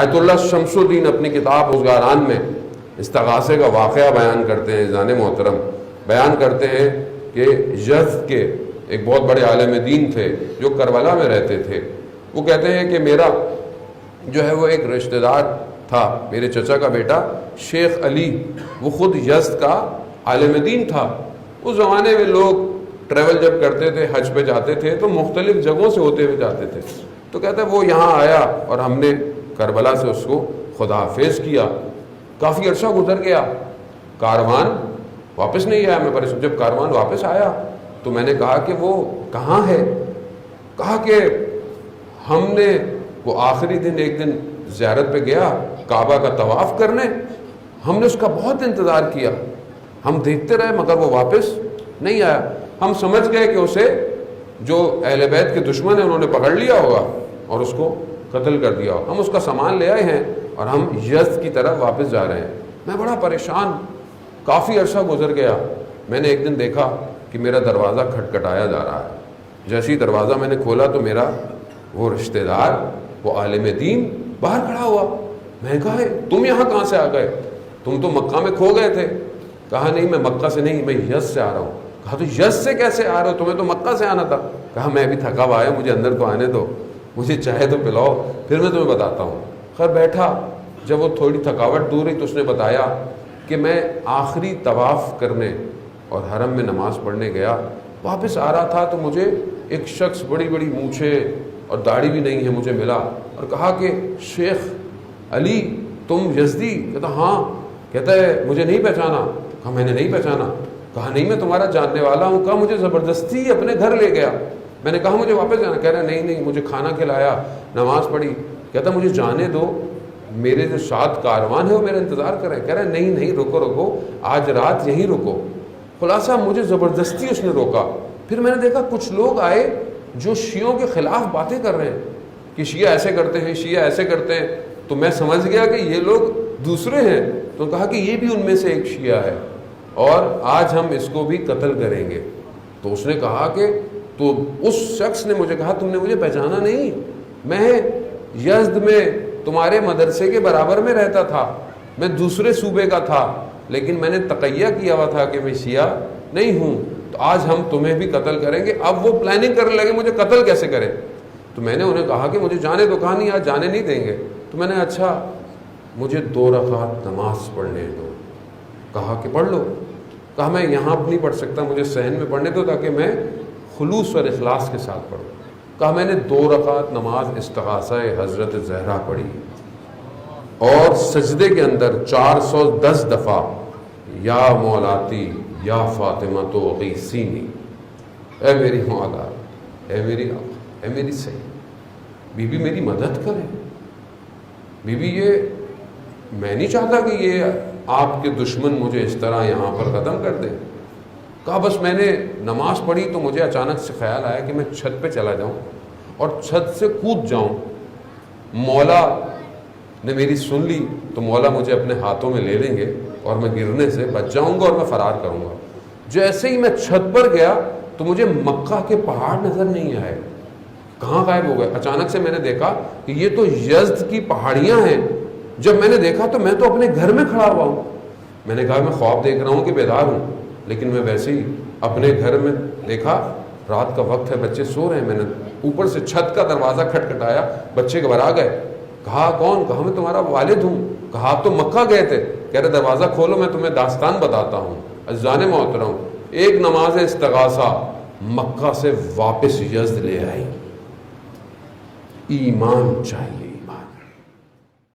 آیت اللہ شمس الدین اپنی کتاب روزگاران میں استغاثے کا واقعہ بیان کرتے ہیں، عزیزان محترم، بیان کرتے ہیں کہ یزد کے ایک بہت بڑے عالم دین تھے جو کربلا میں رہتے تھے. وہ کہتے ہیں کہ میرا جو ہے وہ ایک رشتہ دار تھا، میرے چچا کا بیٹا شیخ علی، وہ خود یزد کا عالم دین تھا. اس زمانے میں لوگ ٹریول جب کرتے تھے، حج پہ جاتے تھے تو مختلف جگہوں سے ہوتے ہوئے جاتے تھے. تو کہتا ہے وہ یہاں آیا اور ہم نے کربلا سے اس کو خدا حافظ کیا. کافی عرصہ گزر گیا، کاروان واپس نہیں آیا. میں پریشان، جب کاروان واپس آیا تو میں نے کہا کہ وہ کہاں ہے؟ کہا کہ ہم نے وہ آخری دن ایک دن زیارت پہ گیا کعبہ کا طواف کرنے، ہم نے اس کا بہت انتظار کیا، ہم دیکھتے رہے مگر وہ واپس نہیں آیا. ہم سمجھ گئے کہ اسے جو اہل بیت کے دشمن ہیں انہوں نے پکڑ لیا ہوگا اور اس کو قتل کر دیا ہوگا. ہم اس کا سامان لے آئے ہیں اور ہم یزد کی طرف واپس جا رہے ہیں. میں بڑا پریشان، کافی عرصہ گزر گیا. میں نے ایک دن دیکھا کہ میرا دروازہ کھٹکھٹایا جا رہا ہے. جیسے ہی دروازہ میں نے کھولا تو میرا وہ رشتہ دار، وہ عالم دین باہر کھڑا ہوا. میں نے کہا تم یہاں کہاں سے آ گئے؟ تم تو مکہ میں کھو گئے تھے. کہا نہیں میں مکہ سے نہیں، میں یزد سے آ رہا ہوں. کہا تو یزد سے کیسے آ رہے ہو؟ تمہیں تو مکہ سے آنا تھا. کہا میں بھی تھکا ہوا آیا، مجھے اندر تو آنے دو، مجھے چائے تو پلاؤ، پھر میں تمہیں بتاتا ہوں. خیر بیٹھا، جب وہ تھوڑی تھکاوٹ دور ہوئی تو اس نے بتایا کہ میں آخری طواف کرنے اور حرم میں نماز پڑھنے گیا، واپس آ رہا تھا تو مجھے ایک شخص بڑی بڑی مونچھیں اور داڑھی بھی نہیں ہے مجھے ملا اور کہا کہ شیخ علی تم یزدی؟ کہتا ہاں. کہتا ہے مجھے نہیں پہچانا؟ کہا میں نے نہیں پہچانا. کہا نہیں میں تمہارا جاننے والا ہوں. کہا مجھے زبردستی اپنے گھر لے گیا. میں نے کہا مجھے واپس جانا. کہہ رہا نہیں نہیں، مجھے کھانا کھلایا، نماز پڑھی. کہتا مجھے جانے دو، میرے جو ساتھ کاروان ہے وہ میرا انتظار کر رہے ہیں. کہہ رہا نہیں نہیں، رکو رکو، آج رات یہیں رکو. خلاصہ مجھے زبردستی اس نے روکا. پھر میں نے دیکھا کچھ لوگ آئے جو شیعوں کے خلاف باتیں کر رہے ہیں کہ شیعہ ایسے کرتے ہیں، شیعہ ایسے کرتے ہیں. تو میں سمجھ گیا کہ یہ لوگ دوسرے ہیں. تو کہا کہ یہ بھی ان میں سے ایک شیعہ ہے اور آج ہم اس کو بھی قتل کریں گے. تو اس نے کہا کہ تو اس شخص نے مجھے کہا تم نے مجھے پہچانا نہیں، میں یزد میں تمہارے مدرسے کے برابر میں رہتا تھا، میں دوسرے صوبے کا تھا، لیکن میں نے تقیہ کیا ہوا تھا کہ میں شیعہ نہیں ہوں. تو آج ہم تمہیں بھی قتل کریں گے. اب وہ پلاننگ کرنے لگے مجھے قتل کیسے کریں. تو میں نے انہیں کہا کہ مجھے جانے دو. کہا نہیں آج جانے نہیں دیں گے. تو میں نے اچھا مجھے 2 رکعت نماز پڑھنے دو. کہا کہ پڑھ لو. کہا میں یہاں نہیں پڑھ سکتا، مجھے صحن میں پڑھنے دو تاکہ میں خلوص اور اخلاص کے ساتھ پڑھوں. کہا میں نے 2 رکعت نماز استغاثہ حضرت زہرا پڑھی اور سجدے کے اندر 410 دفعہ یا مولاتی یا فاطمہ تو غیثینی، اے میری مولا، اے میری آقا، اے میری سید، بی بی میری مدد کرے. بی بی یہ میں نہیں چاہتا کہ یہ آپ کے دشمن مجھے اس طرح یہاں پر ختم کر دیں. کہا بس میں نے نماز پڑھی تو مجھے اچانک سے خیال آیا کہ میں چھت پہ چلا جاؤں اور چھت سے کود جاؤں. مولا نے میری سن لی تو مولا مجھے اپنے ہاتھوں میں لے لیں گے اور میں گرنے سے بچ جاؤں گا اور میں فرار کروں گا. جیسے ہی میں چھت پر گیا تو مجھے مکہ کے پہاڑ نظر نہیں آئے، کہاں غائب ہو گئے. اچانک سے میں نے دیکھا کہ یہ تو یزد کی پہاڑیاں ہیں. جب میں نے دیکھا تو میں تو اپنے گھر میں کھڑا ہوا ہوں. میں نے کہا میں خواب دیکھ رہا ہوں کہ بیدار ہوں، لیکن میں ویسے ہی اپنے گھر میں دیکھا رات کا وقت ہے، بچے سو رہے ہیں. میں نے اوپر سے چھت کا دروازہ کھٹکھٹایا، بچے گھبرا گئے. کہا کون؟ کہا میں تمہارا والد ہوں. کہا آپ تو مکہ گئے تھے. کہہ رہے دروازہ کھولو میں تمہیں داستان بتاتا ہوں. عزیزان محترم، ایک نماز استغاثہ مکہ سے واپس یزد لے آئی. ایمان چاہیے.